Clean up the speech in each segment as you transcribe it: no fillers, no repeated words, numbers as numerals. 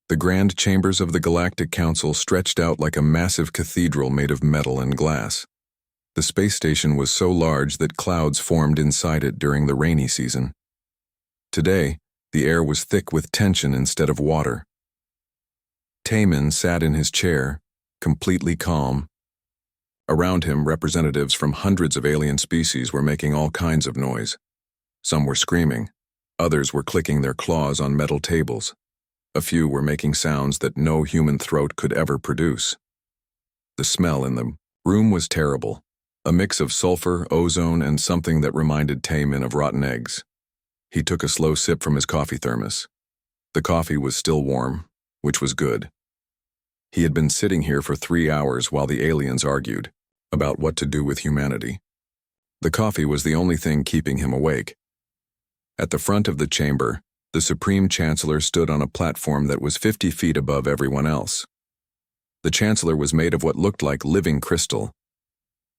The grand chambers of the Galactic Council stretched out like a massive cathedral made of metal and glass. The space station was so large that clouds formed inside it during the rainy season. Today, the air was thick with tension instead of water. Taemin sat in his chair, completely calm. Around him, representatives from hundreds of alien species were making all kinds of noise. Some were screaming. Others were clicking their claws on metal tables. A few were making sounds that no human throat could ever produce. The smell in the room was terrible, a mix of sulfur, ozone, and something that reminded Taemin of rotten eggs. He took a slow sip from his coffee thermos. The coffee was still warm, which was good. He had been sitting here for 3 hours while the aliens argued about what to do with humanity. The coffee was the only thing keeping him awake. At the front of the chamber, the Supreme Chancellor stood on a platform that was 50 feet above everyone else. The Chancellor was made of what looked like living crystal.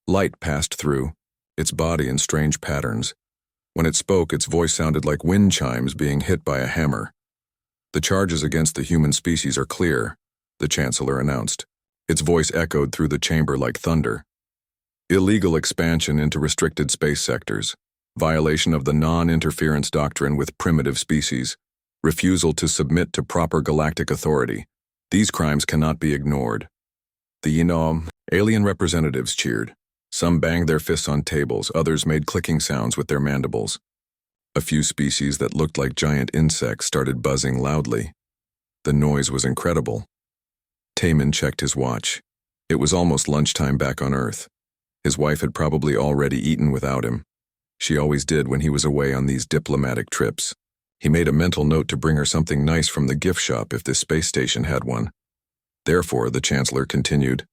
Light passed through, its body in strange patterns. When it spoke, its voice sounded like wind chimes being hit by a hammer. "The charges against the human species are clear," the Chancellor announced. Its voice echoed through the chamber like thunder. "Illegal expansion into restricted space sectors, violation of the non-interference doctrine with primitive species, refusal to submit to proper galactic authority. These crimes cannot be ignored." The alien representatives cheered. Some banged their fists on tables, others made clicking sounds with their mandibles. A few species that looked like giant insects started buzzing loudly. The noise was incredible. Taemin checked his watch. It was almost lunchtime back on Earth. His wife had probably already eaten without him. She always did when he was away on these diplomatic trips. He made a mental note to bring her something nice from the gift shop if this space station had one. Therefore, the Chancellor continued,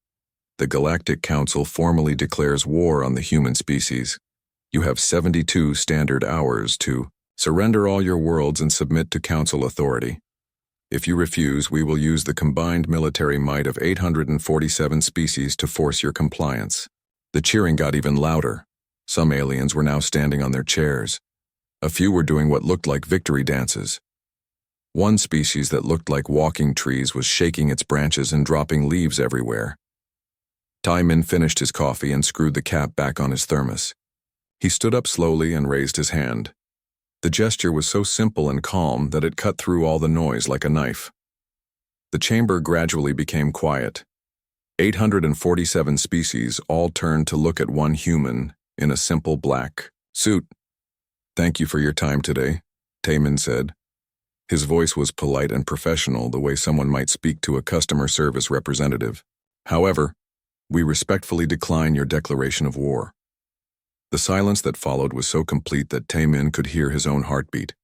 "The Galactic Council formally declares war on the human species. You have 72 standard hours to surrender all your worlds and submit to Council authority. If you refuse, we will use the combined military might of 847 species to force your compliance." The cheering got even louder. Some aliens were now standing on their chairs. A few were doing what looked like victory dances. One species that looked like walking trees was shaking its branches and dropping leaves everywhere. Taemin finished his coffee and screwed the cap back on his thermos. He stood up slowly and raised his hand. The gesture was so simple and calm that it cut through all the noise like a knife. The chamber gradually became quiet. 847 species all turned to look at one human in a simple black suit. "Thank you for your time today," Taemin said. His voice was polite and professional, the way someone might speak to a customer service representative. "However, we respectfully decline your declaration of war." The silence that followed was so complete that Taemin could hear his own heartbeat.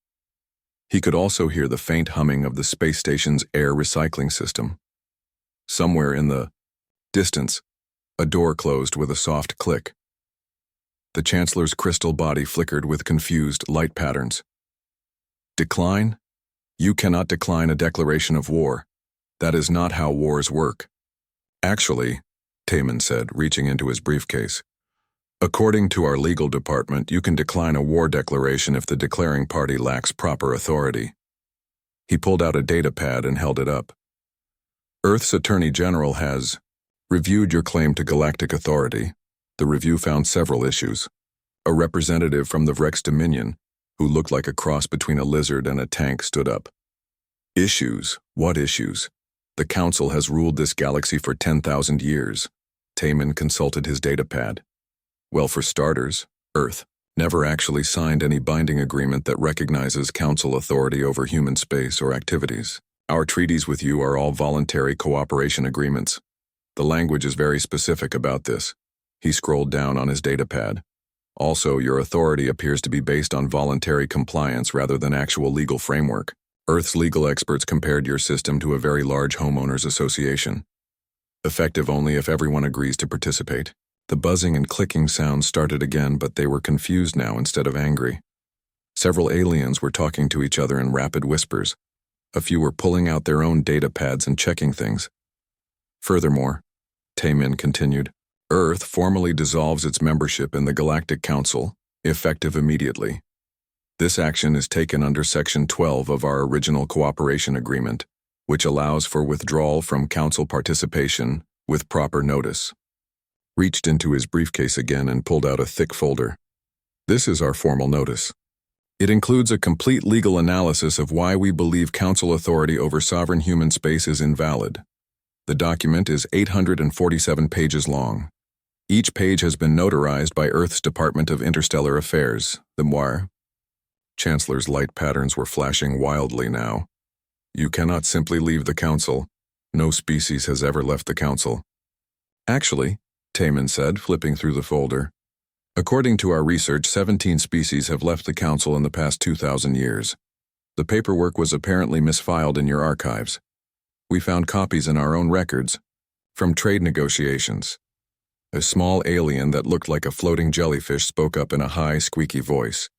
He could also hear the faint humming of the space station's air recycling system. Somewhere in the distance, a door closed with a soft click. The Chancellor's crystal body flickered with confused light patterns. "Decline? You cannot decline a declaration of war. That is not how wars work." "Actually," Taemin said, reaching into his briefcase, "according to our legal department, you can decline a war declaration if the declaring party lacks proper authority." He pulled out a data pad and held it up. "Earth's Attorney General has reviewed your claim to galactic authority. The review found several issues. A representative from the Vrex Dominion, who looked like a cross between a lizard and a tank, stood up. "Issues? What issues? The Council has ruled this galaxy for 10,000 years. Taemin consulted his datapad. "Well, for starters, Earth never actually signed any binding agreement that recognizes Council authority over human space or activities. Our treaties with you are all voluntary cooperation agreements. The language is very specific about this." He scrolled down on his datapad. "Also, your authority appears to be based on voluntary compliance rather than actual legal framework. Earth's legal experts compared your system to a very large homeowners association. Effective only if everyone agrees to participate." The buzzing and clicking sounds started again, but they were confused now instead of angry. Several aliens were talking to each other in rapid whispers. A few were pulling out their own datapads and checking things. "Furthermore," Taemin continued, "Earth formally dissolves its membership in the Galactic Council, effective immediately. This action is taken under Section 12 of our original cooperation agreement, which allows for withdrawal from council participation with proper notice. Reached into his briefcase again and pulled out a thick folder. This is our formal notice. It includes a complete legal analysis of why we believe council authority over sovereign human space is invalid. The document is 847 pages long. Each page has been notarized by Earth's Department of Interstellar Affairs, the MOIR. Chancellor's light patterns were flashing wildly now. You cannot simply leave the council. No species has ever left the council. Actually, Taman said, flipping through the folder. According to our research, 17 species have left the council in the past 2,000 years. The paperwork was apparently misfiled in your archives. We found copies in our own records, from trade negotiations. A small alien that looked like a floating jellyfish spoke up in a high, squeaky voice.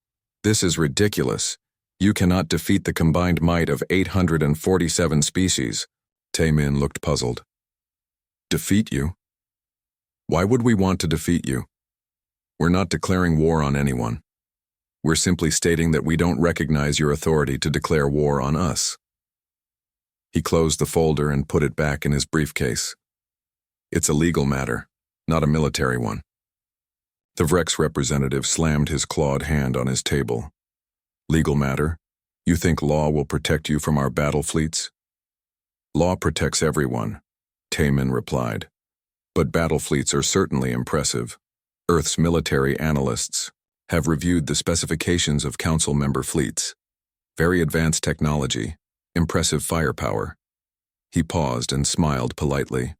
This is ridiculous. You cannot defeat the combined might of 847 species. Taemin looked puzzled. Defeat you? Why would we want to defeat you? We're not declaring war on anyone. We're simply stating that we don't recognize your authority to declare war on us. He closed the folder and put it back in his briefcase. It's a legal matter, not a military one. The Vrex representative slammed his clawed hand on his table. Legal matter? You think law will protect you from our battle fleets? Law protects everyone, Taemin replied. But battle fleets are certainly impressive. Earth's military analysts have reviewed the specifications of council member fleets. Very advanced technology, impressive firepower. He paused and smiled politely.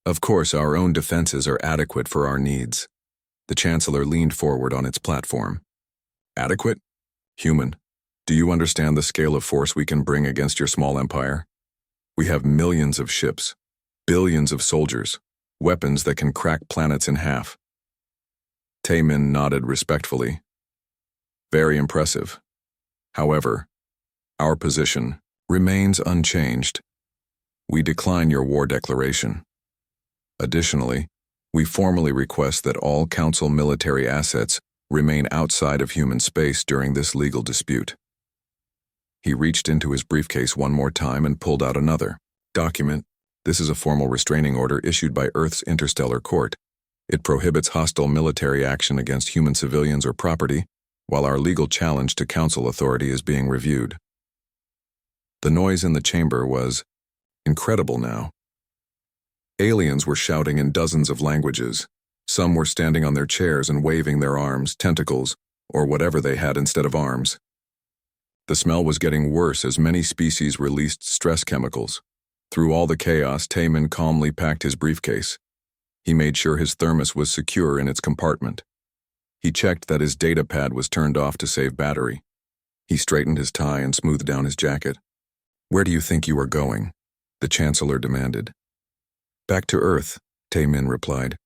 Of course, our own defenses are adequate for our needs. The Chancellor leaned forward on its platform. Adequate? Human, do you understand the scale of force we can bring against your small empire? We have millions of ships, billions of soldiers, weapons that can crack planets in half. Taemin nodded respectfully. Very impressive. However, our position remains unchanged. We decline your war declaration. Additionally, we formally request that all council military assets remain outside of human space during this legal dispute. He reached into his briefcase one more time and pulled out another document. This is a formal restraining order issued by Earth's Interstellar Court. It prohibits hostile military action against human civilians or property, while our legal challenge to council authority is being reviewed. The noise in the chamber was incredible now. Aliens were shouting in dozens of languages. Some were standing on their chairs and waving their arms, tentacles, or whatever they had instead of arms. The smell was getting worse as many species released stress chemicals. Through all the chaos, Taemin calmly packed his briefcase. He made sure his thermos was secure in its compartment. He checked that his data pad was turned off to save battery. He straightened his tie and smoothed down his jacket. Where do you think you are going? The Chancellor demanded. Back to Earth, Taemin replied.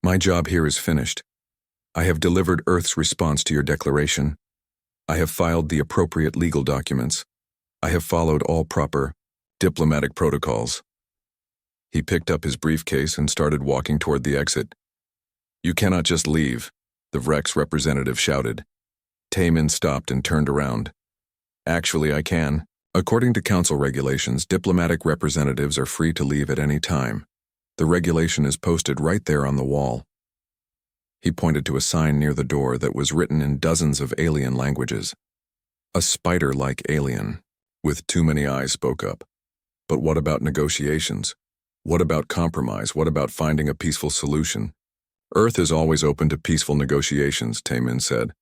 My job here is finished. I have delivered Earth's response to your declaration. I have filed the appropriate legal documents. I have followed all proper diplomatic protocols. He picked up his briefcase and started walking toward the exit. You cannot just leave, the Vrex representative shouted. Taemin stopped and turned around. Actually, I can. According to council regulations, diplomatic representatives are free to leave at any time. The regulation is posted right there on the wall. He pointed to a sign near the door that was written in dozens of alien languages. A spider-like alien, with too many eyes, spoke up. But what about negotiations? What about compromise? What about finding a peaceful solution? Earth is always open to peaceful negotiations, Taemin said.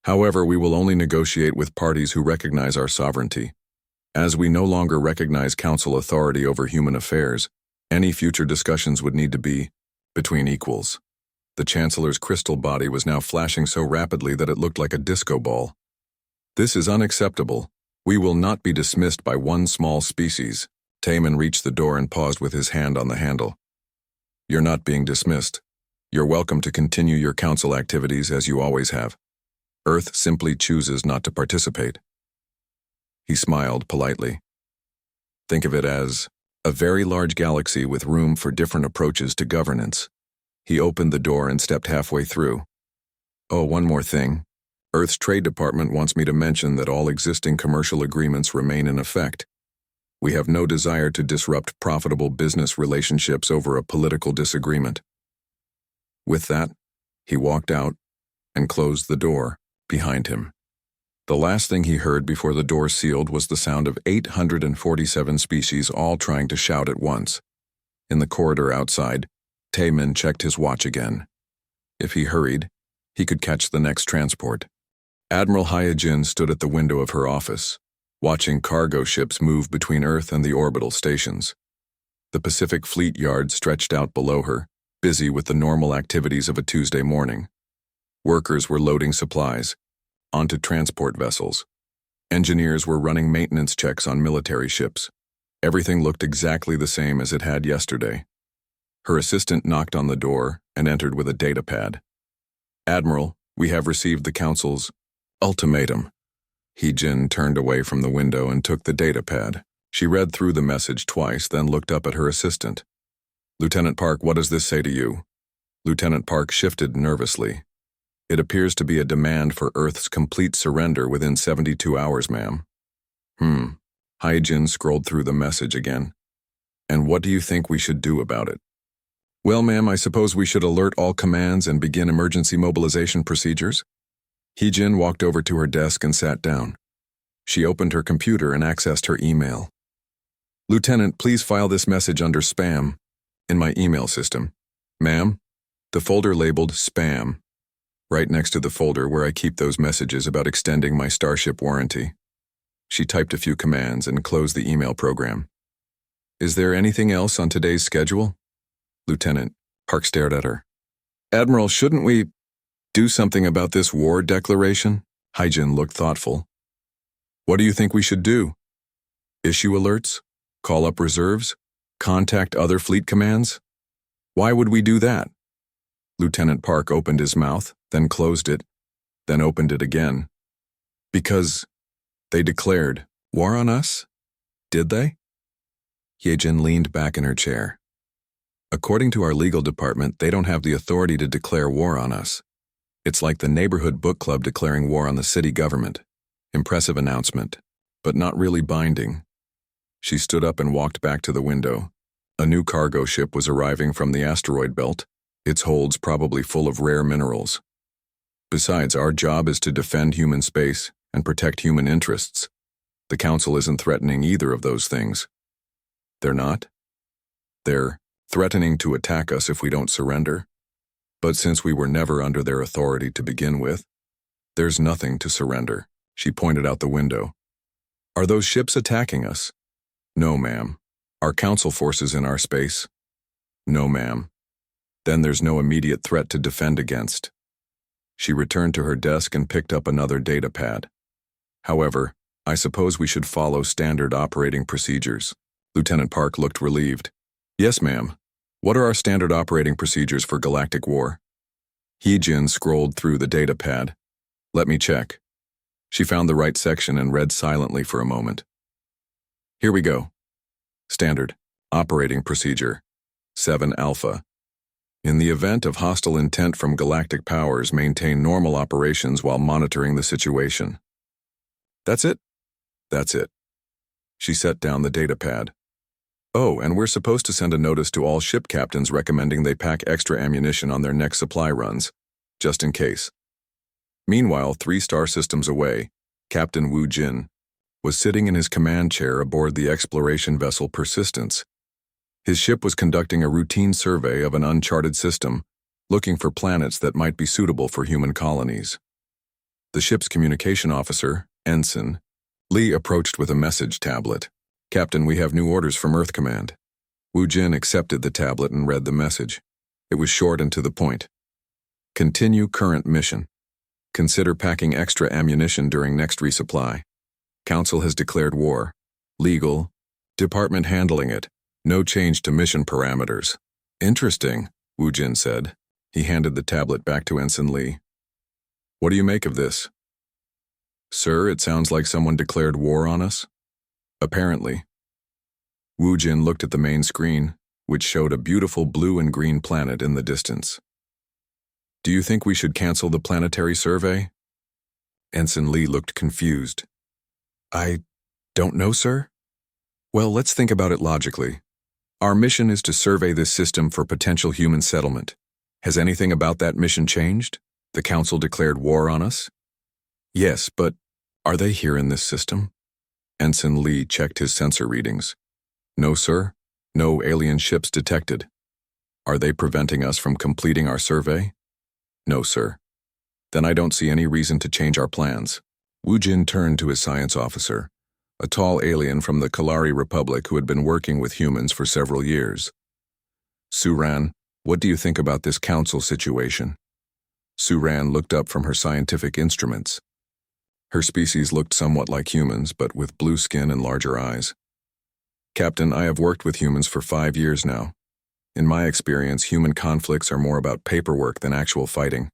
However, we will only negotiate with parties who recognize our sovereignty. As we no longer recognize council authority over human affairs, any future discussions would need to be between equals. The Chancellor's crystal body was now flashing so rapidly that it looked like a disco ball. This is unacceptable. We will not be dismissed by one small species. Taemin reached the door and paused with his hand on the handle. You're not being dismissed. You're welcome to continue your council activities as you always have. Earth simply chooses not to participate. He smiled politely. Think of it as a very large galaxy with room for different approaches to governance. He opened the door and stepped halfway through. Oh, one more thing. Earth's Trade Department wants me to mention that all existing commercial agreements remain in effect. We have no desire to disrupt profitable business relationships over a political disagreement." With that, he walked out and closed the door behind him. The last thing he heard before the door sealed was the sound of 847 species all trying to shout at once. In the corridor outside, Taemin checked his watch again. If he hurried, he could catch the next transport. Admiral Hyojin stood at the window of her office, watching cargo ships move between Earth and the orbital stations. The Pacific Fleet Yard stretched out below her, busy with the normal activities of a Tuesday morning. Workers were loading supplies onto transport vessels. Engineers were running maintenance checks on military ships. Everything looked exactly the same as it had yesterday. Her assistant knocked on the door and entered with a datapad. "Admiral, we have received the Council's ultimatum." Hyojin turned away from the window and took the datapad. She read through the message twice, then looked up at her assistant. "Lieutenant Park, what does this say to you?" Lieutenant Park shifted nervously. "It appears to be a demand for Earth's complete surrender within 72 hours, ma'am." Hyojin scrolled through the message again. "And what do you think we should do about it?" "Well, ma'am, I suppose we should alert all commands and begin emergency mobilization procedures." Hyojin walked over to her desk and sat down. She opened her computer and accessed her email. "Lieutenant, please file this message under spam in my email system." "Ma'am?" "The folder labeled spam, right next to the folder where I keep those messages about extending my Starship warranty." She typed a few commands and closed the email program. "Is there anything else on today's schedule?" Lieutenant Park stared at her. "Admiral, shouldn't we do something about this war declaration?" Hyojin looked thoughtful. "What do you think we should do? Issue alerts? Call up reserves? Contact other fleet commands? Why would we do that?" Lieutenant Park opened his mouth, then closed it, then opened it again. "Because they declared war on us? Did they?" Hyojin leaned back in her chair. "According to our legal department, they don't have the authority to declare war on us. It's like the neighborhood book club declaring war on the city government. Impressive announcement, but not really binding." She stood up and walked back to the window. A new cargo ship was arriving from the asteroid belt, its holds probably full of rare minerals. "Besides, our job is to defend human space and protect human interests. The Council isn't threatening either of those things." "They're not?" "They're threatening to attack us if we don't surrender. But since we were never under their authority to begin with, there's nothing to surrender." She pointed out the window. "Are those ships attacking us?" "No, ma'am. Are Council forces in our space?" "No, ma'am." "Then there's no immediate threat to defend against." She returned to her desk and picked up another datapad. "However, I suppose we should follow standard operating procedures." Lieutenant Park looked relieved. "Yes, ma'am. What are our standard operating procedures for galactic war?" Hyojin scrolled through the datapad. "Let me check." She found the right section and read silently for a moment. "Here we go. Standard Operating Procedure 7 Alpha. In the event of hostile intent from galactic powers, maintain normal operations while monitoring the situation." "That's it?" "That's it." She set down the datapad. "Oh, and we're supposed to send a notice to all ship captains recommending they pack extra ammunition on their next supply runs, just in case." Meanwhile, 3 star systems away, Captain Wu Jin was sitting in his command chair aboard the exploration vessel Persistence. His ship was conducting a routine survey of an uncharted system, looking for planets that might be suitable for human colonies. The ship's communication officer, Ensign Lee, approached with a message tablet. "Captain, we have new orders from Earth Command." Wu Jin accepted the tablet and read the message. It was short and to the point. "Continue current mission. Consider packing extra ammunition during next resupply. Council has declared war. Legal. Department handling it. No change to mission parameters." "Interesting," Wu Jin said. He handed the tablet back to Ensign Lee. "What do you make of this?" "Sir, it sounds like someone declared war on us." "Apparently." Wu Jin looked at the main screen, which showed a beautiful blue and green planet in the distance. "Do you think we should cancel the planetary survey?" Ensign Lee looked confused. "I don't know, sir." Well, let's think about it logically. Our mission is to survey this system for potential human settlement. Has anything about that mission changed? The Council declared war on us? Yes, but are they here in this system? Ensign Lee checked his sensor readings. No, sir. No alien ships detected. Are they preventing us from completing our survey? No, sir. Then I don't see any reason to change our plans. Wu Jin turned to his science officer, a tall alien from the Kalari Republic who had been working with humans for several years. Suran, what do you think about this council situation? Suran looked up from her scientific instruments. Her species looked somewhat like humans, but with blue skin and larger eyes. Captain, I have worked with humans for 5 years now. In my experience, human conflicts are more about paperwork than actual fighting.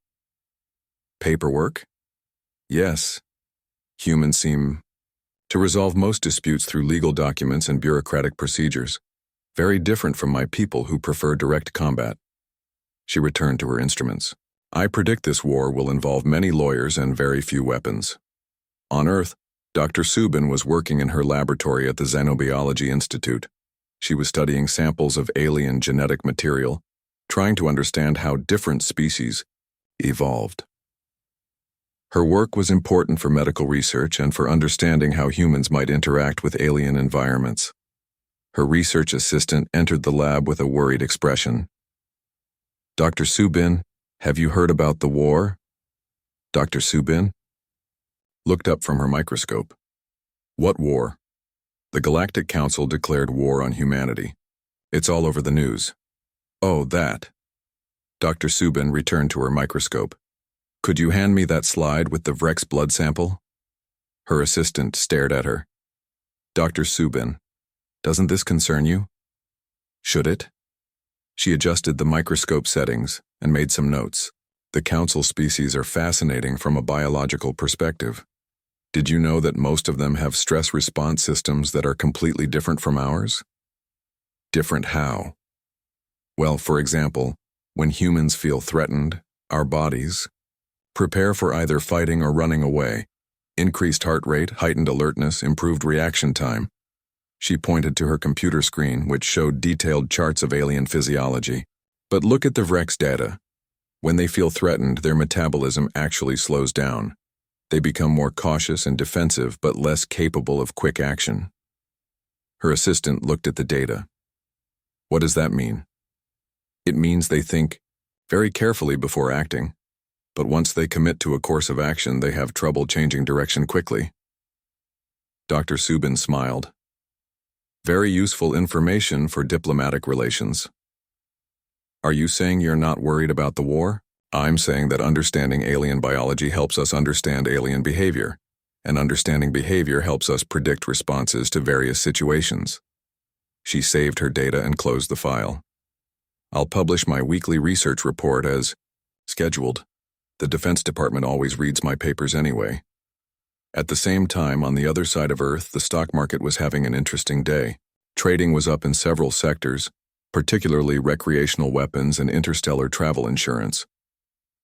Paperwork? Yes. Humans seem to resolve most disputes through legal documents and bureaucratic procedures, very different from my people who prefer direct combat. She returned to her instruments. I predict this war will involve many lawyers and very few weapons. On Earth, Dr. Subin was working in her laboratory at the Xenobiology Institute. She was studying samples of alien genetic material, trying to understand how different species evolved. Her work was important for medical research and for understanding how humans might interact with alien environments. Her research assistant entered the lab with a worried expression. Dr. Subin, have you heard about the war? Dr. Subin looked up from her microscope. What war? The Galactic Council declared war on humanity. It's all over the news. Oh, that. Dr. Subin returned to her microscope. Could you hand me that slide with the Vrex blood sample? Her assistant stared at her. Dr. Subin, doesn't this concern you? Should it? She adjusted the microscope settings and made some notes. The council species are fascinating from a biological perspective. Did you know that most of them have stress response systems that are completely different from ours? Different how? Well, for example, when humans feel threatened, our bodies prepare for either fighting or running away. Increased heart rate, heightened alertness, improved reaction time. She pointed to her computer screen, which showed detailed charts of alien physiology. But look at the Vrex data. When they feel threatened, their metabolism actually slows down. They become more cautious and defensive, but less capable of quick action. Her assistant looked at the data. What does that mean? It means they think very carefully before acting, but once they commit to a course of action, they have trouble changing direction quickly. Dr. Subin smiled. Very useful information for diplomatic relations. Are you saying you're not worried about the war? I'm saying that understanding alien biology helps us understand alien behavior, and understanding behavior helps us predict responses to various situations. She saved her data and closed the file. I'll publish my weekly research report as scheduled. The Defense Department always reads my papers anyway. At the same time, on the other side of Earth, the stock market was having an interesting day. Trading was up in several sectors, particularly recreational weapons and interstellar travel insurance.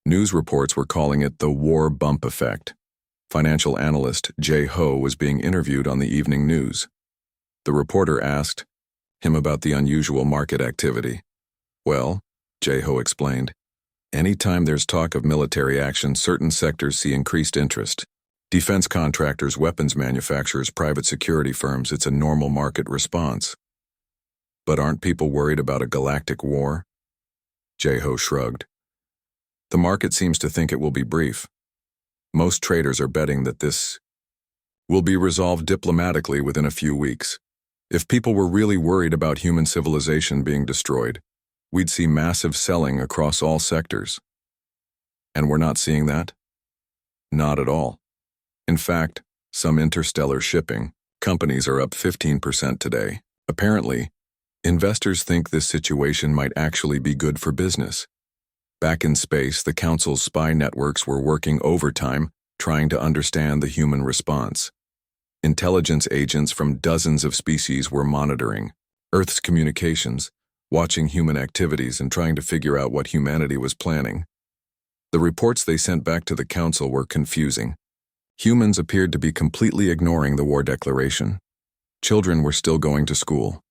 News reports were calling it the war bump effect. Financial analyst Jay Ho was being interviewed on the evening news. The reporter asked him about the unusual market activity. Well, Jay Ho explained, anytime there's talk of military action, certain sectors see increased interest. Defense contractors, weapons manufacturers, private security firms, it's a normal market response. But aren't people worried about a galactic war? Jay Ho shrugged. The market seems to think it will be brief. Most traders are betting that this will be resolved diplomatically within a few weeks. If people were really worried about human civilization being destroyed, we'd see massive selling across all sectors. And we're not seeing that? Not at all. In fact, some interstellar shipping companies are up 15% today. Apparently, investors think this situation might actually be good for business. Back in space, the Council's spy networks were working overtime trying to understand the human response. Intelligence agents from dozens of species were monitoring Earth's communications, watching human activities and trying to figure out what humanity was planning. The reports they sent back to the Council were confusing. Humans appeared to be completely ignoring the war declaration. Children were still going to school.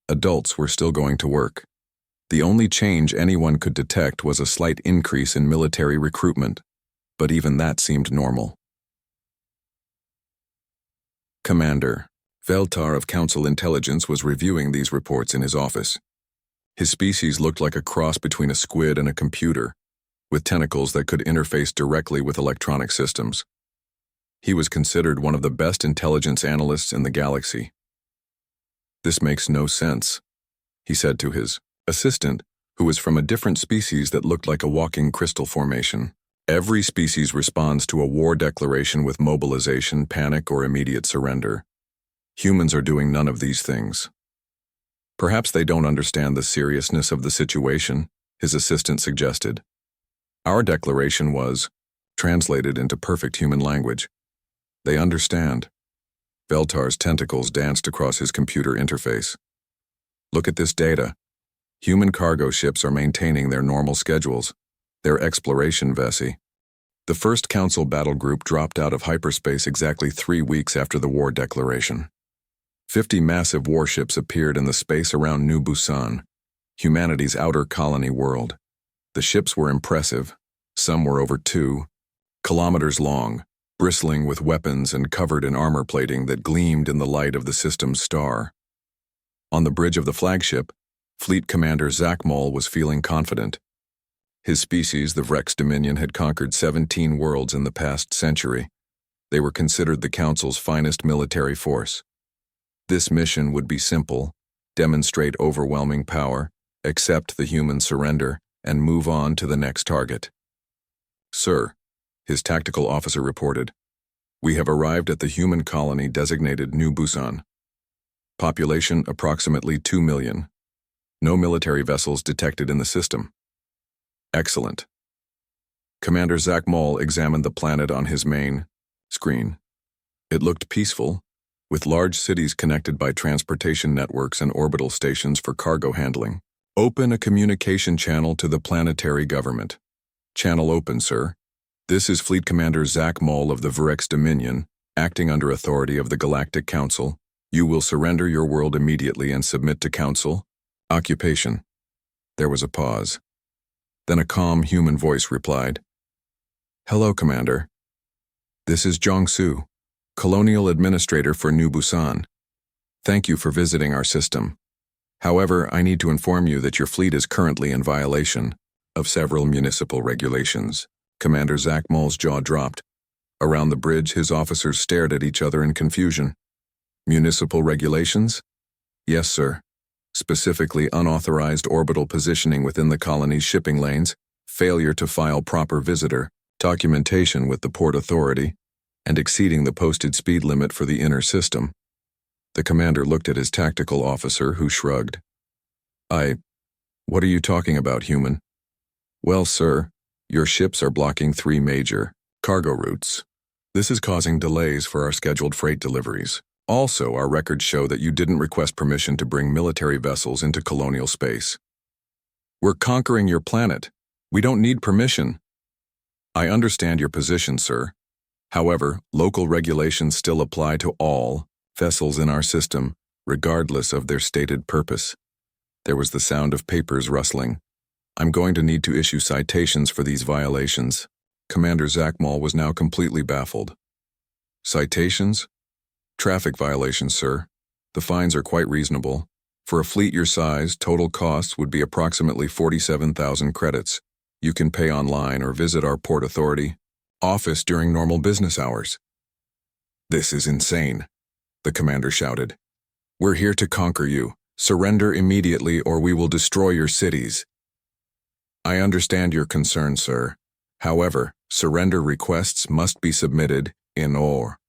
Adults were still going to work. The only change anyone could detect was a slight increase in military recruitment, but even that seemed normal. Commander Veltar of Council Intelligence was reviewing these reports in his office. His species looked like a cross between a squid and a computer, with tentacles that could interface directly with electronic systems. He was considered one of the best intelligence analysts in the galaxy. "This makes no sense," he said to his assistant, who was from a different species that looked like a walking crystal formation. "Every species responds to a war declaration with mobilization, panic, or immediate surrender. Humans are doing none of these things." "Perhaps they don't understand the seriousness of the situation," his assistant suggested. "Our declaration was translated into perfect human language. They understand." Veltar's tentacles danced across his computer interface. "Look at this data. Human cargo ships are maintaining their normal schedules, their exploration vessel. The first Council battle group dropped out of hyperspace exactly 3 weeks after the war declaration. 50 massive warships appeared in the space around New Busan, humanity's outer colony world. The ships were impressive. Some were over 2 kilometers long, bristling with weapons and covered in armor plating that gleamed in the light of the system's star. On the bridge of the flagship, Fleet Commander Zakmol was feeling confident. His species, the Vrex Dominion, had conquered 17 worlds in the past century. They were considered the Council's finest military force. This mission would be simple: demonstrate overwhelming power, accept the human surrender, and move on to the next target. "Sir," his tactical officer reported, "we have arrived at the human colony designated New Busan. Population approximately 2 million. No military vessels detected in the system." "Excellent." Commander Zakmol examined the planet on his main screen. It looked peaceful, with large cities connected by transportation networks and orbital stations for cargo handling. "Open a communication channel to the planetary government." "Channel open, sir. This is Fleet Commander Zakmol of the Vrex Dominion, acting under authority of the Galactic Council. You will surrender your world immediately and submit to Council. Occupation." There was a pause. Then a calm human voice replied, "Hello, Commander. This is Jong-Su, Colonial Administrator for New Busan. Thank you for visiting our system. However, I need to inform you that your fleet is currently in violation of several municipal regulations." Commander Zakmol's jaw dropped. Around the bridge, his officers stared at each other in confusion. "Municipal regulations?" "Yes, sir. Specifically unauthorized orbital positioning within the colony's shipping lanes, failure to file proper visitor documentation with the Port Authority, and exceeding the posted speed limit for the inner system." The commander looked at his tactical officer, who shrugged. What are you talking about, human?" "Well, sir, your ships are blocking 3 major cargo routes. This is causing delays for our scheduled freight deliveries. Also, our records show that you didn't request permission to bring military vessels into colonial space." "We're conquering your planet. We don't need permission." "I understand your position, sir. However, local regulations still apply to all vessels in our system, regardless of their stated purpose." There was the sound of papers rustling. "I'm going to need to issue citations for these violations." Commander Zakmol was now completely baffled. "Citations? Traffic violations, sir. The fines are quite reasonable. For a fleet your size, total costs would be approximately 47,000 credits. You can pay online or visit our Port Authority office during normal business hours." "This is insane," the commander shouted. "We're here to conquer you. Surrender immediately or we will destroy your cities." "I understand your concern, sir. However, surrender requests must be submitted in or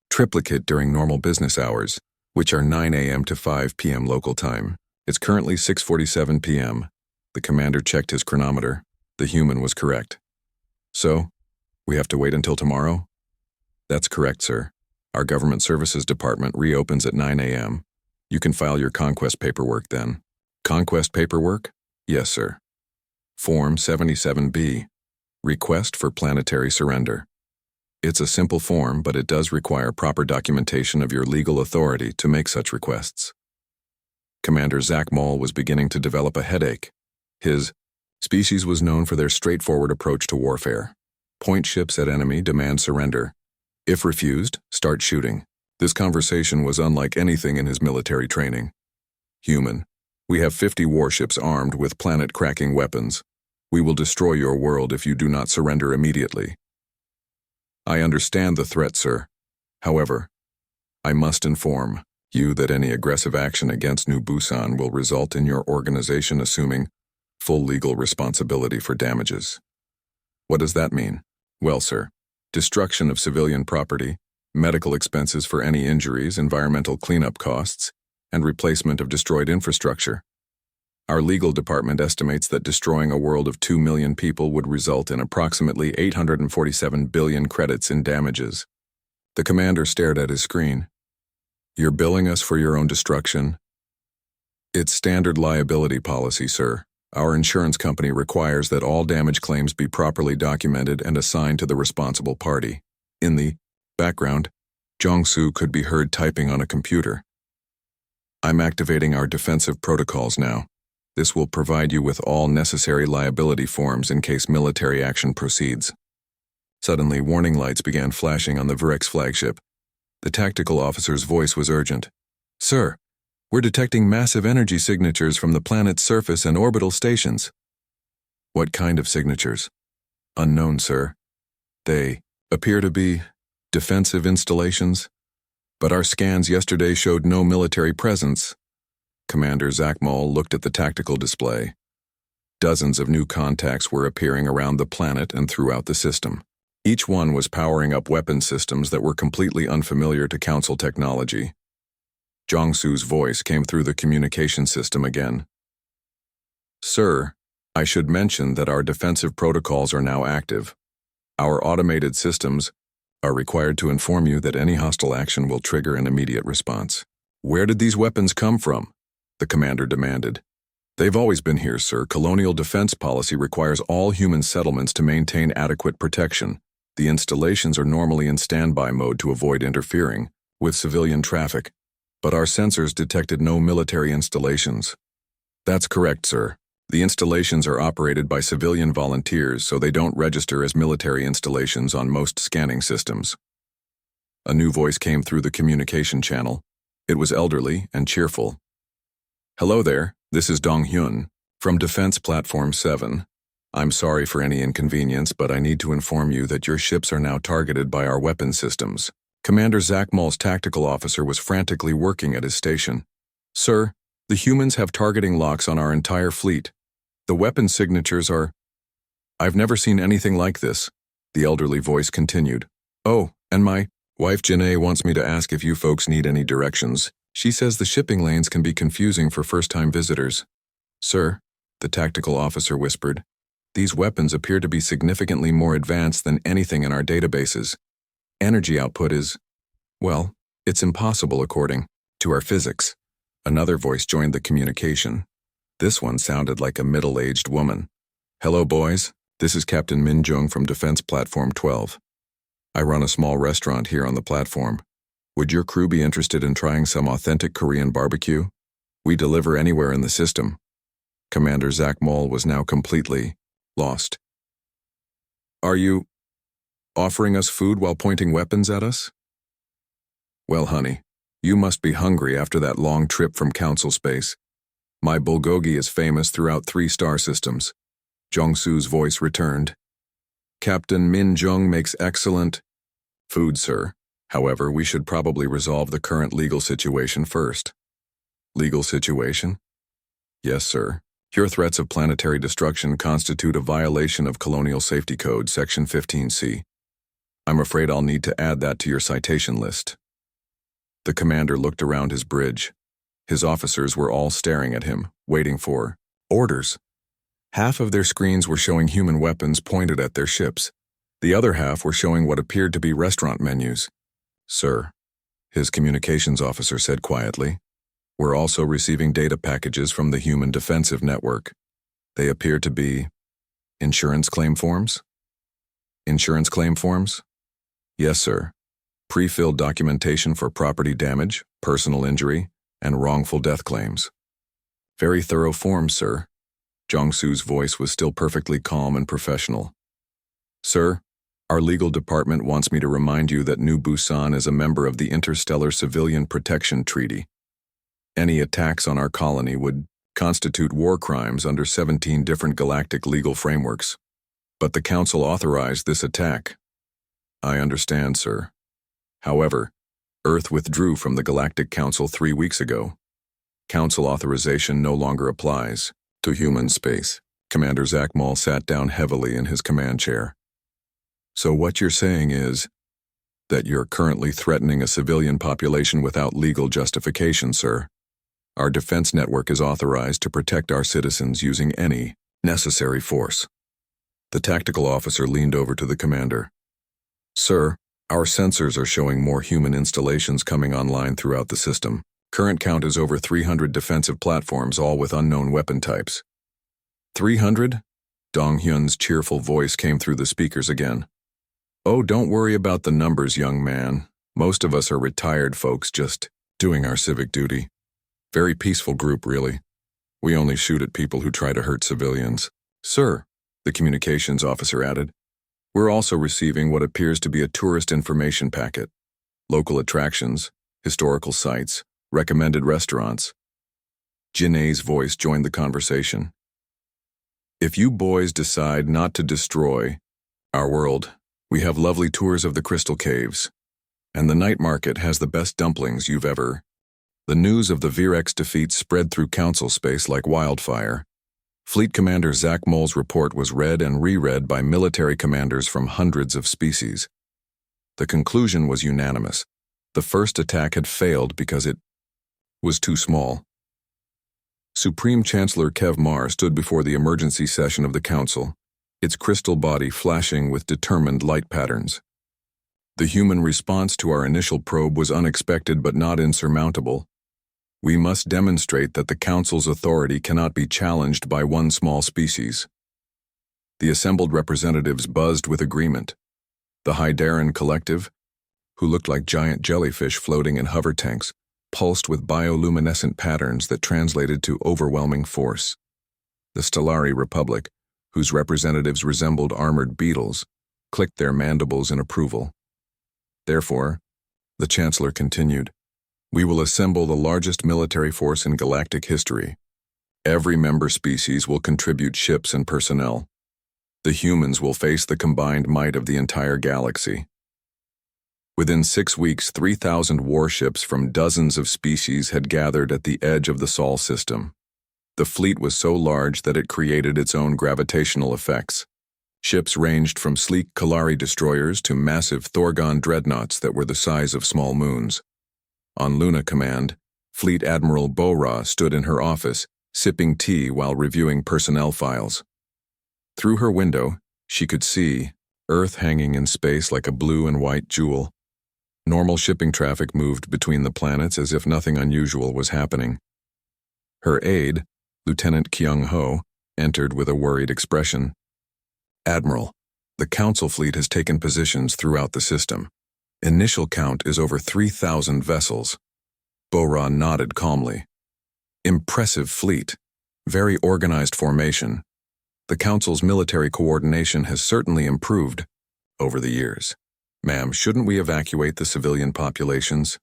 triplicate during normal business hours, which are 9 a.m. to 5 p.m. local time. It's currently 6:47 p.m. The commander checked his chronometer. The human was correct. "So, we have to wait until tomorrow?" "That's correct, sir. Our Government Services Department reopens at 9 a.m. You can file your conquest paperwork then." "Conquest paperwork?" "Yes, sir. Form 77B. Request for planetary surrender." It's a simple form, but it does require proper documentation of your legal authority to make such requests. Commander Zach Moll was beginning to develop a headache. His species was known for their straightforward approach to warfare. Point ships at enemy, demand surrender. If refused, start shooting. This conversation was unlike anything in his military training. Human, we have 50 warships armed with planet-cracking weapons. We will destroy your world if you do not surrender immediately. I understand the threat, sir. However, I must inform you that any aggressive action against New Busan will result in your organization assuming full legal responsibility for damages. What does that mean? Well, sir, destruction of civilian property, medical expenses for any injuries, environmental cleanup costs, and replacement of destroyed infrastructure. Our legal department estimates that destroying a world of 2 million people would result in approximately 847 billion credits in damages. The commander stared at his screen. You're billing us for your own destruction? It's standard liability policy, sir. Our insurance company requires that all damage claims be properly documented and assigned to the responsible party. In the background, Jong-soo could be heard typing on a computer. I'm activating our defensive protocols now. This will provide you with all necessary liability forms in case military action proceeds. Suddenly, warning lights began flashing on the Virex flagship. The tactical officer's voice was urgent. Sir, we're detecting massive energy signatures from the planet's surface and orbital stations. What kind of signatures? Unknown, sir. They appear to be defensive installations, but our scans yesterday showed no military presence. Commander Zach Moll looked at the tactical display. Dozens of new contacts were appearing around the planet and throughout the system. Each one was powering up weapon systems that were completely unfamiliar to Council technology. Jong-soo's voice came through the communication system again. Sir, I should mention that our defensive protocols are now active. Our automated systems are required to inform you that any hostile action will trigger an immediate response. Where did these weapons come from? The commander demanded. They've always been here, sir. Colonial defense policy requires all human settlements to maintain adequate protection. The installations are normally in standby mode to avoid interfering with civilian traffic, but our sensors detected no military installations. That's correct, sir. The installations are operated by civilian volunteers, so they don't register as military installations on most scanning systems. A new voice came through the communication channel. It was elderly and cheerful. Hello there, this is Dong-hyun, from Defense Platform 7. I'm sorry for any inconvenience, but I need to inform you that your ships are now targeted by our weapon systems. Commander Zach Moll's tactical officer was frantically working at his station. Sir, the humans have targeting locks on our entire fleet. The weapon signatures are... I've never seen anything like this, the elderly voice continued. Oh, and my wife Janae wants me to ask if you folks need any directions. She says the shipping lanes can be confusing for first-time visitors. Sir, the tactical officer whispered, these weapons appear to be significantly more advanced than anything in our databases. Energy output is, well, it's impossible according to our physics. Another voice joined the communication. This one sounded like a middle-aged woman. Hello, boys. This is Captain Min Jung from Defense Platform 12. I run a small restaurant here on the platform. Would your crew be interested in trying some authentic Korean barbecue? We deliver anywhere in the system. Commander Zach Moll was now completely lost. Are you offering us food while pointing weapons at us? Well, honey, you must be hungry after that long trip from Council space. My bulgogi is famous throughout 3 star systems. Jong-soo's voice returned. Captain Min Jung makes excellent food, sir. However, we should probably resolve the current legal situation first. Legal situation? Yes, sir. Your threats of planetary destruction constitute a violation of Colonial Safety Code, Section 15C. I'm afraid I'll need to add that to your citation list. The commander looked around his bridge. His officers were all staring at him, waiting for orders. Half of their screens were showing human weapons pointed at their ships. The other half were showing what appeared to be restaurant menus. Sir, his communications officer said quietly, we're also receiving data packages from the Human Defensive Network. They appear to be insurance claim forms? Insurance claim forms? Yes, sir. Pre-filled documentation for property damage, personal injury, and wrongful death claims. Very thorough forms, sir. Jong-Su's voice was still perfectly calm and professional. Sir, our legal department wants me to remind you that New Busan is a member of the Interstellar Civilian Protection Treaty. Any attacks on our colony would constitute war crimes under 17 different galactic legal frameworks. But the Council authorized this attack. I understand, sir. However, Earth withdrew from the Galactic Council 3 weeks ago. Council authorization no longer applies to human space. Commander Zakmal sat down heavily in his command chair. So what you're saying is that you're currently threatening a civilian population without legal justification, sir. Our defense network is authorized to protect our citizens using any necessary force. The tactical officer leaned over to the commander. Sir, our sensors are showing more human installations coming online throughout the system. Current count is over 300 defensive platforms, all with unknown weapon types. 300? Dong Hyun's cheerful voice came through the speakers again. Oh, don't worry about the numbers, young man. Most of us are retired folks just doing our civic duty. Very peaceful group, really. We only shoot at people who try to hurt civilians. Sir, the communications officer added, we're also receiving what appears to be a tourist information packet. Local attractions, historical sites, recommended restaurants. Jinae's voice joined the conversation. If you boys decide not to destroy our world, we have lovely tours of the Crystal Caves, and the night market has the best dumplings you've ever. The news of the Virex defeat spread through council space like wildfire. Fleet Commander Zach Mole's report was read and reread by military commanders from hundreds of species. The conclusion was unanimous. The first attack had failed because it was too small. Supreme Chancellor Kev Mar stood before the emergency session of the council, its crystal body flashing with determined light patterns. The human response to our initial probe was unexpected but not insurmountable. We must demonstrate that the Council's authority cannot be challenged by one small species. The assembled representatives buzzed with agreement. The Hydaran Collective, who looked like giant jellyfish floating in hover tanks, pulsed with bioluminescent patterns that translated to overwhelming force. The Stellari Republic, whose representatives resembled armored beetles, clicked their mandibles in approval. Therefore, the Chancellor continued, we will assemble the largest military force in galactic history. Every member species will contribute ships and personnel. The humans will face the combined might of the entire galaxy. Within 6 weeks, 3,000 warships from dozens of species had gathered at the edge of the Sol system. The fleet was so large that it created its own gravitational effects. Ships ranged from sleek Kalari destroyers to massive Thorgon dreadnoughts that were the size of small moons. On Luna Command, Fleet Admiral Bo-Ra stood in her office, sipping tea while reviewing personnel files. Through her window, she could see Earth hanging in space like a blue and white jewel. Normal shipping traffic moved between the planets as if nothing unusual was happening. Her aide, Lieutenant Kyung-ho, entered with a worried expression. Admiral, the Council fleet has taken positions throughout the system. Initial count is over 3,000 vessels. Bo-Ra nodded calmly. Impressive fleet. Very organized formation. The Council's military coordination has certainly improved over the years. Ma'am, shouldn't we evacuate the civilian populations?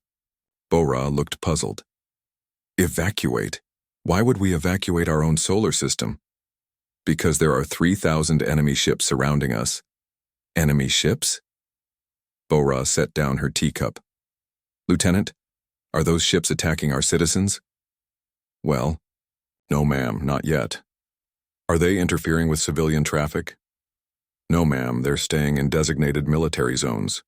Bo-Ra looked puzzled. Evacuate? Why would we evacuate our own solar system? Because there are 3,000 enemy ships surrounding us. Enemy ships? Bo-Ra set down her teacup. Lieutenant, are those ships attacking our citizens? Well, no ma'am, not yet. Are they interfering with civilian traffic? No ma'am, they're staying in designated military zones.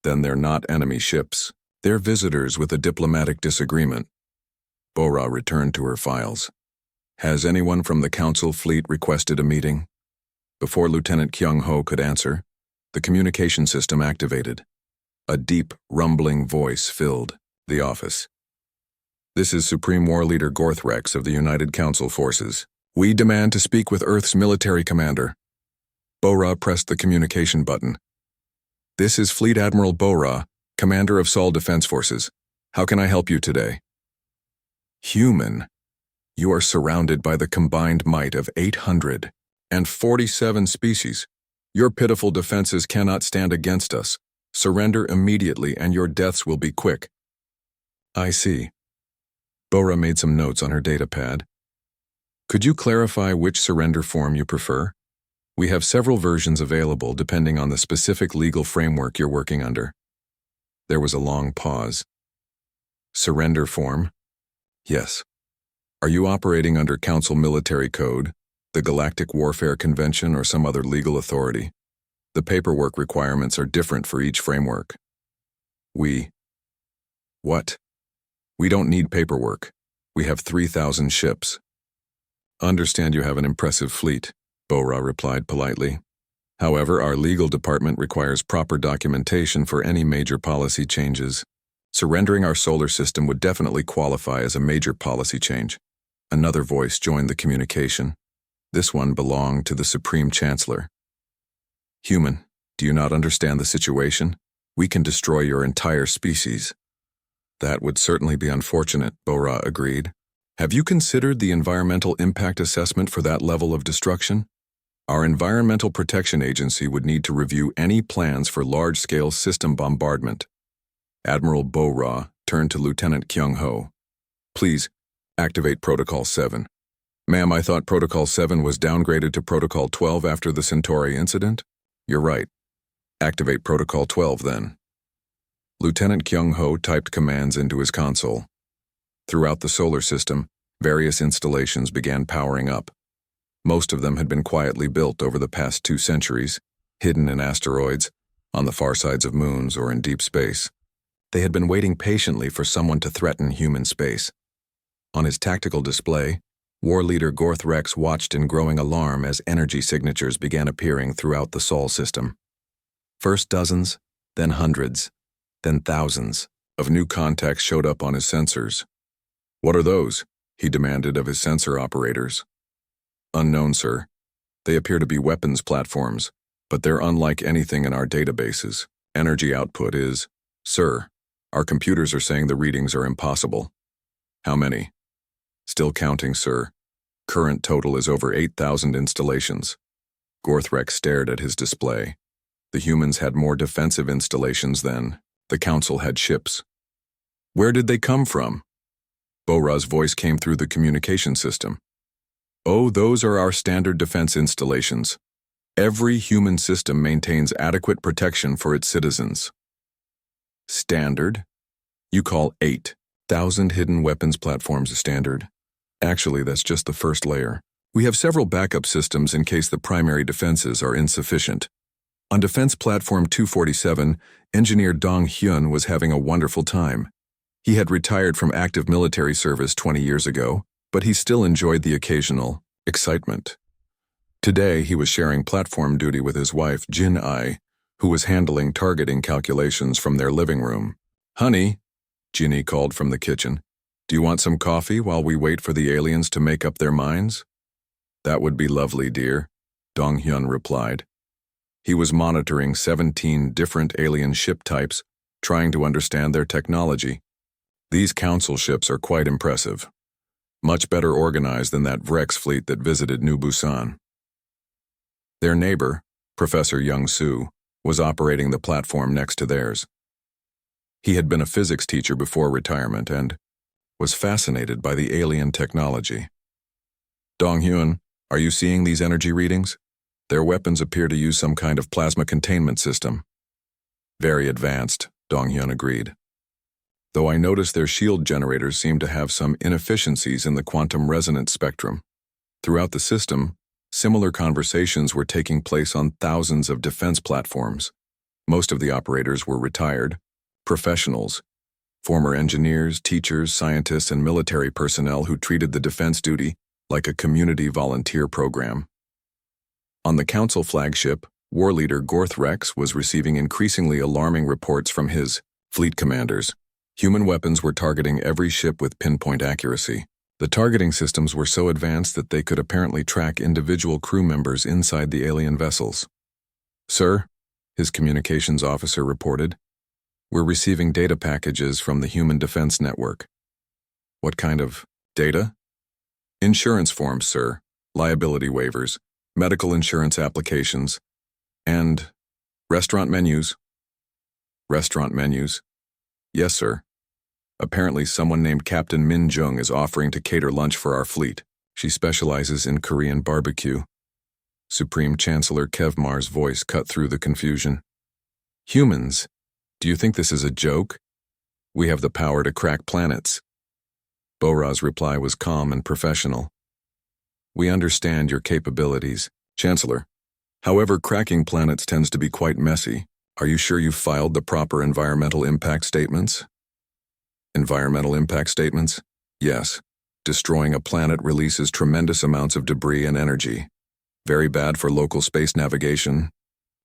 Then they're not enemy ships. They're visitors with a diplomatic disagreement. Bo-Ra returned to her files. Has anyone from the Council fleet requested a meeting? Before Lieutenant Kyung-ho could answer, the communication system activated. A deep, rumbling voice filled the office. This is Supreme War Leader Gorthrex of the United Council Forces. We demand to speak with Earth's military commander. Bo-Ra pressed the communication button. This is Fleet Admiral Bora, Commander of Sol Defense Forces. How can I help you today? Human, you are surrounded by the combined might of 847 species. Your pitiful defenses cannot stand against us. Surrender immediately and your deaths will be quick. I see. Bora made some notes on her datapad. Could you clarify which surrender form you prefer? We have several versions available depending on the specific legal framework you're working under. There was a long pause. Surrender form? Yes. Are you operating under Council Military Code, the Galactic Warfare Convention, or some other legal authority? The paperwork requirements are different for each framework. What? We don't need paperwork. We have 3,000 ships. Understand you have an impressive fleet, Bora replied politely. However, our legal department requires proper documentation for any major policy changes. Surrendering our solar system would definitely qualify as a major policy change. Another voice joined the communication. This one belonged to the Supreme Chancellor. Human, do you not understand the situation? We can destroy your entire species. That would certainly be unfortunate, Bora agreed. Have you considered the environmental impact assessment for that level of destruction? Our Environmental Protection Agency would need to review any plans for large-scale system bombardment. Admiral Bora turned to Lieutenant Kyung-ho. Please, activate Protocol 7. Ma'am, I thought Protocol 7 was downgraded to Protocol 12 after the Centauri incident? You're right. Activate Protocol 12 then. Lieutenant Kyung-ho typed commands into his console. Throughout the solar system, various installations began powering up. Most of them had been quietly built over the past 2 centuries, hidden in asteroids, on the far sides of moons, or in deep space. They had been waiting patiently for someone to threaten human space. On his tactical display, War Leader Gorth Rex watched in growing alarm as energy signatures began appearing throughout the Sol system. First dozens, then hundreds, then thousands of new contacts showed up on his sensors. What are those? He demanded of his sensor operators. Unknown, sir. They appear to be weapons platforms, but they're unlike anything in our databases. Energy output is, sir, our computers are saying the readings are impossible. How many? Still counting, sir. Current total is over 8,000 installations. Gorthrex stared at his display. The humans had more defensive installations than the Council had ships. Where did they come from? Bora's voice came through the communication system. Oh, those are our standard defense installations. Every human system maintains adequate protection for its citizens. Standard? You call 8,000 hidden weapons platforms a standard? Actually, that's just the first layer. We have several backup systems in case the primary defenses are insufficient. On Defense Platform 247, Engineer Dong Hyun was having a wonderful time. He had retired from active military service 20 years ago, but he still enjoyed the occasional excitement. Today, he was sharing platform duty with his wife, Jin-ai, who was handling targeting calculations from their living room. Honey, Jinny called from the kitchen, do you want some coffee while we wait for the aliens to make up their minds? That would be lovely, dear, Dong Hyun replied. He was monitoring 17 different alien ship types, trying to understand their technology. These council ships are quite impressive. Much better organized than that Vrex fleet that visited New Busan. Their neighbor, Professor Young-soo, was operating the platform next to theirs. He had been a physics teacher before retirement and was fascinated by the alien technology. Dong-hyun, are you seeing these energy readings? Their weapons appear to use some kind of plasma containment system. Very advanced, Dong-hyun agreed. Though I noticed their shield generators seem to have some inefficiencies in the quantum resonance spectrum. Throughout the system, similar conversations were taking place on thousands of defense platforms. Most of the operators were retired, professionals, former engineers, teachers, scientists, and military personnel who treated the defense duty like a community volunteer program. On the Council flagship, War Leader Gorth Rex was receiving increasingly alarming reports from his fleet commanders. Human weapons were targeting every ship with pinpoint accuracy. The targeting systems were so advanced that they could apparently track individual crew members inside the alien vessels. Sir, his communications officer reported. "We're receiving data packages from the Human Defense Network." "What kind of data?" "Insurance forms, sir, liability waivers, medical insurance applications, and restaurant menus." "Restaurant menus?" "Yes, sir. Apparently someone named Captain Min Jung is offering to cater lunch for our fleet. She specializes in Korean barbecue." Supreme Chancellor Kevmar's voice cut through the confusion. "Humans, do you think this is a joke? We have the power to crack planets." Bora's reply was calm and professional. "We understand your capabilities, Chancellor. However, cracking planets tends to be quite messy. Are you sure you've filed the proper environmental impact statements?" "Environmental impact statements? Yes. Destroying a planet releases tremendous amounts of debris and energy. Very bad for local space navigation.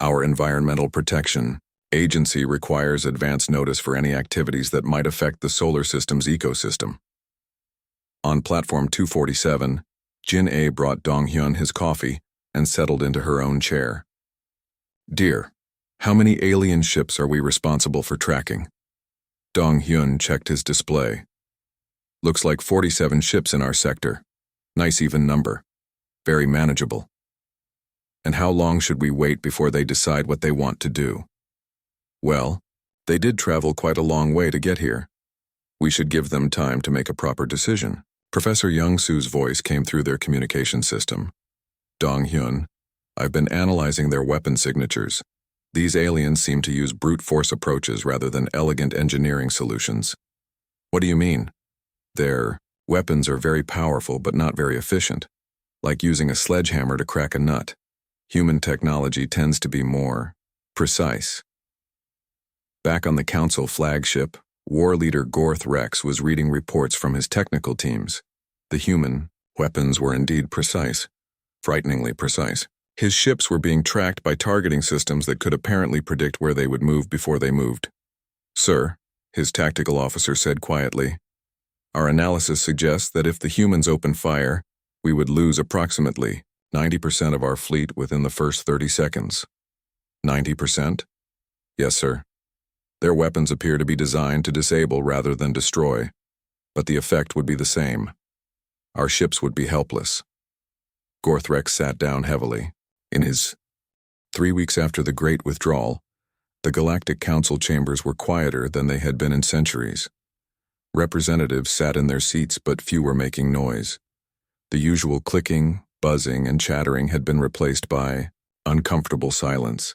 Our Environmental Protection Agency requires advance notice for any activities that might affect the solar system's ecosystem." On platform 247, Jin-A brought Dong-hyun his coffee and settled into her own chair. "Dear, how many alien ships are we responsible for tracking?" Dong-hyun checked his display. "Looks like 47 ships in our sector. Nice even number. Very manageable." "And how long should we wait before they decide what they want to do?" "Well, they did travel quite a long way to get here. We should give them time to make a proper decision." Professor Young-Soo's voice came through their communication system. "Dong-hyun, I've been analyzing their weapon signatures. These aliens seem to use brute force approaches rather than elegant engineering solutions." "What do you mean?" "Their weapons are very powerful but not very efficient, like using a sledgehammer to crack a nut. Human technology tends to be more precise." Back on the Council flagship, War Leader Gorth Rex was reading reports from his technical teams. The human weapons were indeed precise, frighteningly precise. His ships were being tracked by targeting systems that could apparently predict where they would move before they moved. "Sir," his tactical officer said quietly, "our analysis suggests that if the humans open fire, we would lose approximately 90% of our fleet within the first 30 seconds. 90%? Yes, sir. Their weapons appear to be designed to disable rather than destroy, but the effect would be the same. Our ships would be helpless." Gorthrex sat down heavily. In his 3 weeks after the Great Withdrawal, the Galactic Council chambers were quieter than they had been in centuries. Representatives sat in their seats, but few were making noise. The usual clicking, buzzing, and chattering had been replaced by uncomfortable silence.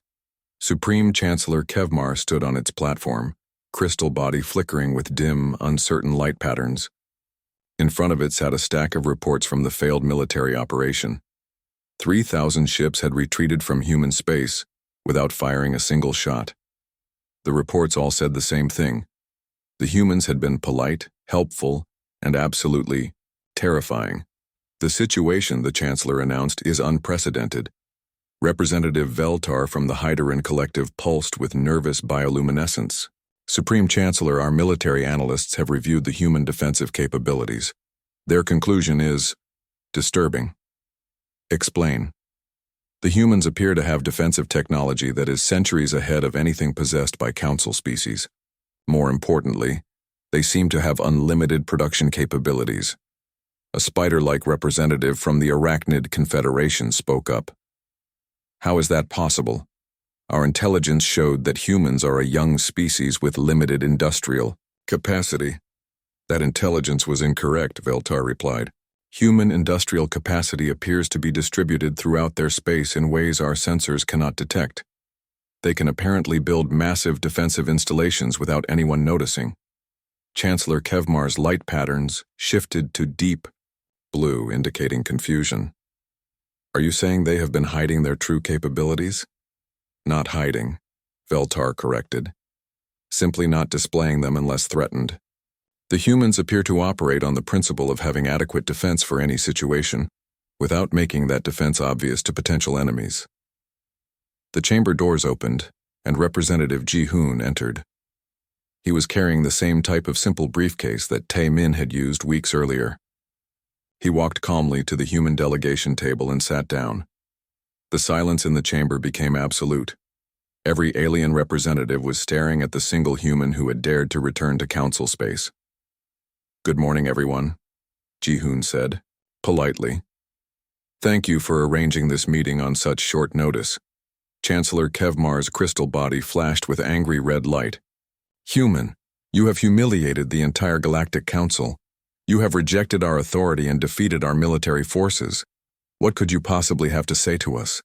Supreme Chancellor Kevmar stood on its platform, crystal body flickering with dim, uncertain light patterns. In front of it sat a stack of reports from the failed military operation. 3,000 ships had retreated from human space without firing a single shot. The reports all said the same thing. The humans had been polite, helpful, and absolutely terrifying. "The situation," the Chancellor announced, "is unprecedented." Representative Veltar from the Hyderan Collective pulsed with nervous bioluminescence. "Supreme Chancellor, our military analysts have reviewed the human defensive capabilities. Their conclusion is disturbing." "Explain." "The humans appear to have defensive technology that is centuries ahead of anything possessed by Council species. More importantly, they seem to have unlimited production capabilities." A spider-like representative from the Arachnid Confederation spoke up. "How is that possible? Our intelligence showed that humans are a young species with limited industrial capacity." "That intelligence was incorrect," Veltar replied. "Human industrial capacity appears to be distributed throughout their space in ways our sensors cannot detect. They can apparently build massive defensive installations without anyone noticing." Chancellor Kevmar's light patterns shifted to deep blue, indicating confusion. "Are you saying they have been hiding their true capabilities?" "Not hiding," Veltar corrected. "Simply not displaying them unless threatened. The humans appear to operate on the principle of having adequate defense for any situation, without making that defense obvious to potential enemies." The chamber doors opened, and Representative Ji-hoon entered. He was carrying the same type of simple briefcase that Tae-min had used weeks earlier. He walked calmly to the human delegation table and sat down. The silence in the chamber became absolute. Every alien representative was staring at the single human who had dared to return to council space. "Good morning, everyone," Ji-hoon said, politely. "Thank you for arranging this meeting on such short notice." Chancellor Kevmar's crystal body flashed with angry red light. "Human, you have humiliated the entire Galactic Council. You have rejected our authority and defeated our military forces. What could you possibly have to say to us?"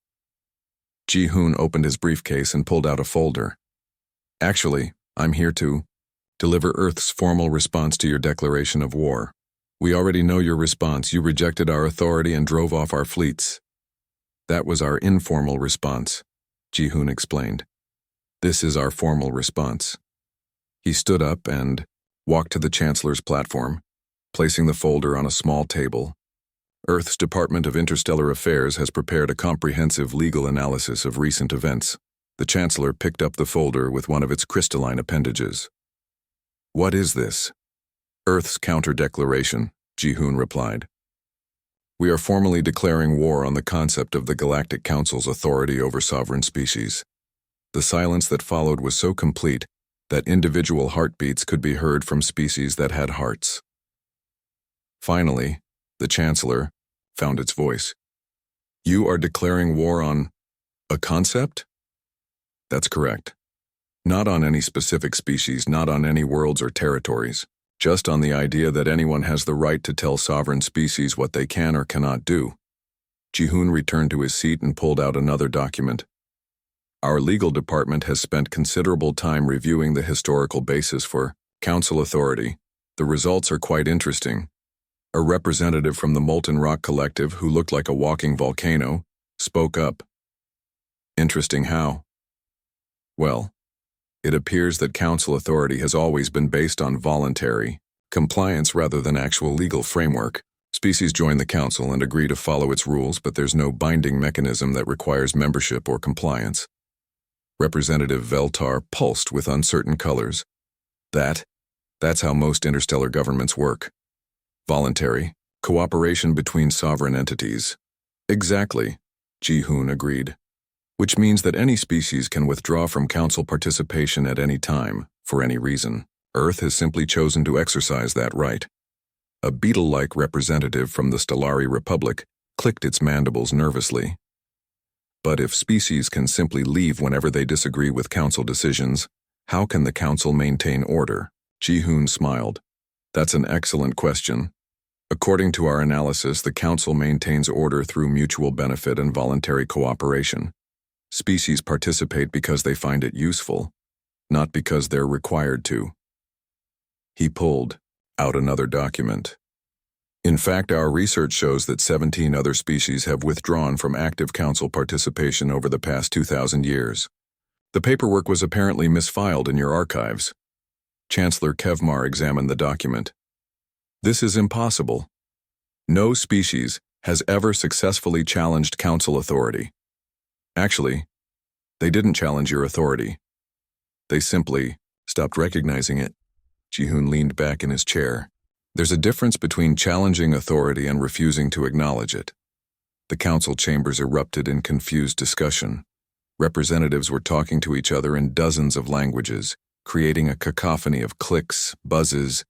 Ji-hoon opened his briefcase and pulled out a folder. "Actually, I'm here to deliver Earth's formal response to your declaration of war. We already know your response. You rejected our authority and drove off our fleets." "That was our informal response," Ji-hoon explained. "This is our formal response." He stood up and walked to the Chancellor's platform, placing the folder on a small table. "Earth's Department of Interstellar Affairs has prepared a comprehensive legal analysis of recent events." The Chancellor picked up the folder with one of its crystalline appendages. "What is this?" "Earth's counter-declaration," Ji-hoon replied. "We are formally declaring war on the concept of the Galactic Council's authority over sovereign species." The silence that followed was so complete that individual heartbeats could be heard from species that had hearts. Finally, the Chancellor found its voice. "You are declaring war on a concept?" "That's correct. Not on any specific species, not on any worlds or territories, just on the idea that anyone has the right to tell sovereign species what they can or cannot do." Ji-hoon returned to his seat and pulled out another document. "Our legal department has spent considerable time reviewing the historical basis for council authority. The results are quite interesting." A representative from the Molten Rock Collective, who looked like a walking volcano, spoke up. "Interesting how?" "Well, it appears that council authority has always been based on voluntary compliance rather than actual legal framework. Species join the council and agree to follow its rules, but there's no binding mechanism that requires membership or compliance." Representative Veltar pulsed with uncertain colors. That's how most interstellar governments work. Voluntary cooperation between sovereign entities. "Exactly," Ji-hoon agreed. "Which means that any species can withdraw from council participation at any time, for any reason. Earth has simply chosen to exercise that right." A beetle-like representative from the Stellari Republic clicked its mandibles nervously. "But if species can simply leave whenever they disagree with council decisions, how can the council maintain order?" Ji-hoon smiled. "That's an excellent question. According to our analysis, the council maintains order through mutual benefit and voluntary cooperation. Species participate because they find it useful, not because they're required to." He pulled out another document. "In fact, our research shows that 17 other species have withdrawn from active council participation over the past 2,000 years. The paperwork was apparently misfiled in your archives." Chancellor Kevmar examined the document. "This is impossible. No species has ever successfully challenged council authority. Actually, they didn't challenge your authority. They simply stopped recognizing it." Ji-hoon leaned back in his chair. "There's a difference between challenging authority and refusing to acknowledge it." The council chambers erupted in confused discussion. Representatives were talking to each other in dozens of languages, creating a cacophony of clicks, buzzes,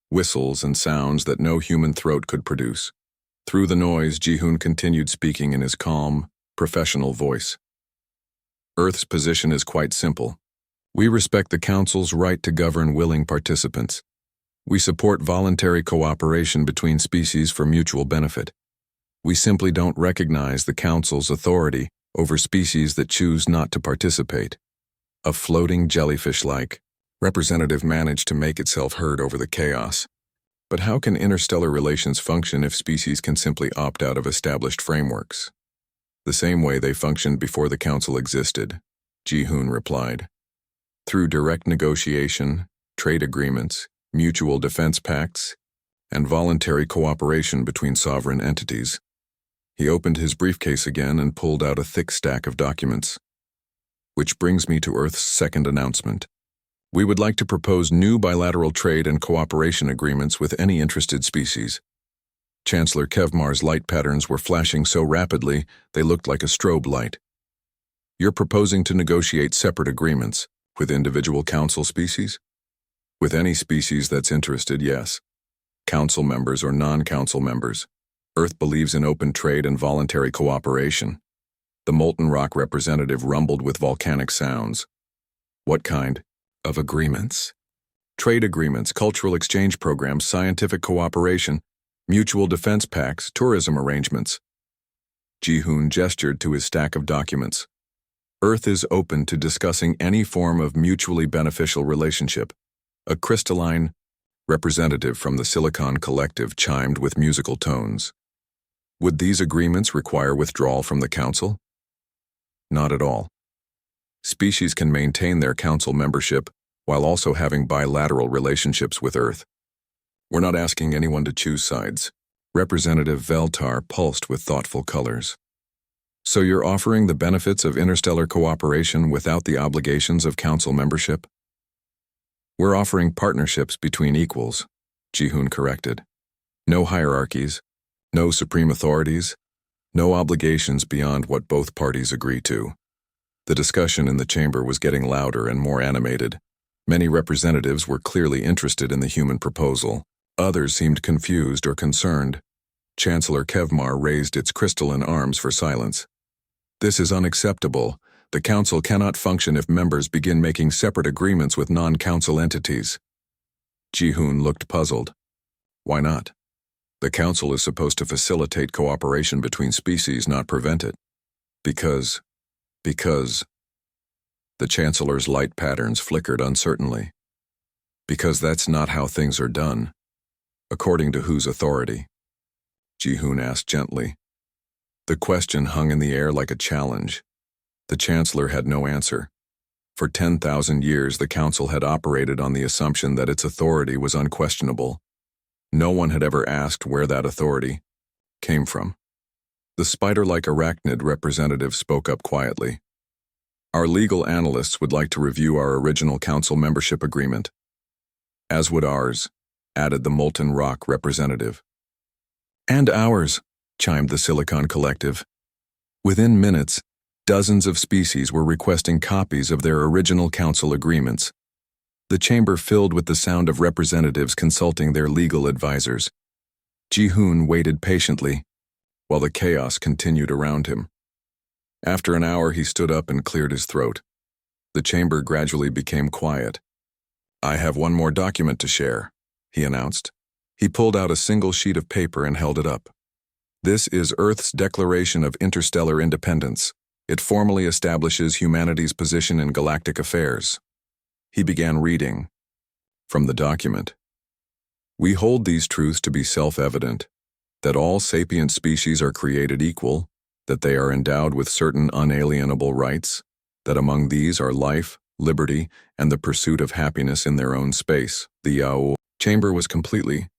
whistles, and sounds that no human throat could produce. Through the noise, Ji-hoon continued speaking in his calm, professional voice. "Earth's position is quite simple. We respect the Council's right to govern willing participants. We support voluntary cooperation between species for mutual benefit. We simply don't recognize the Council's authority over species that choose not to participate." A floating jellyfish-like representative managed to make itself heard over the chaos. "But how can interstellar relations function if species can simply opt out of established frameworks?" "The same way they functioned before the Council existed," Ji-hoon replied. "Through direct negotiation, trade agreements, mutual defense pacts, and voluntary cooperation between sovereign entities." He opened his briefcase again and pulled out a thick stack of documents. "Which brings me to Earth's second announcement. We would like to propose new bilateral trade and cooperation agreements with any interested species." Chancellor Kevmar's light patterns were flashing so rapidly they looked like a strobe light. You're proposing to negotiate separate agreements with individual council species? With any species that's interested, yes. Council members or non-council members. Earth believes in open trade and voluntary cooperation. The molten rock representative rumbled with volcanic sounds. What kind of agreements? Trade agreements, cultural exchange programs, scientific cooperation, mutual defense pacts, tourism arrangements. Ji-hoon gestured to his stack of documents. Earth is open to discussing any form of mutually beneficial relationship. A crystalline representative from the Silicon Collective chimed with musical tones. Would these agreements require withdrawal from the Council? Not at all. Species can maintain their Council membership while also having bilateral relationships with Earth. We're not asking anyone to choose sides. Representative Veltar pulsed with thoughtful colors. So you're offering the benefits of interstellar cooperation without the obligations of Council membership? We're offering partnerships between equals, Ji-hoon corrected. No hierarchies, no supreme authorities, no obligations beyond what both parties agree to. The discussion in the chamber was getting louder and more animated. Many representatives were clearly interested in the human proposal. Others seemed confused or concerned. Chancellor Kevmar raised its crystalline arms for silence. This is unacceptable. The Council cannot function if members begin making separate agreements with non-Council entities. Ji-hoon looked puzzled. Why not? The Council is supposed to facilitate cooperation between species, not prevent it. Because... The Chancellor's light patterns flickered uncertainly. Because that's not how things are done. According to whose authority? Ji-hoon asked gently. The question hung in the air like a challenge. The Chancellor had no answer. For 10,000 years, the Council had operated on the assumption that its authority was unquestionable. No one had ever asked where that authority came from. The spider-like arachnid representative spoke up quietly. Our legal analysts would like to review our original Council membership agreement. As would ours, added the molten rock representative. And ours, chimed the Silicon Collective. Within minutes, dozens of species were requesting copies of their original Council agreements. The chamber filled with the sound of representatives consulting their legal advisors. Ji-hoon waited patiently, while the chaos continued around him. After an hour, he stood up and cleared his throat. The chamber gradually became quiet. I have one more document to share, he announced. He pulled out a single sheet of paper and held it up. This is Earth's Declaration of Interstellar Independence. It formally establishes humanity's position in galactic affairs. He began reading from the document. We hold these truths to be self-evident, that all sapient species are created equal, that they are endowed with certain unalienable rights, that among these are life, liberty, and the pursuit of happiness in their own space. The chamber was completely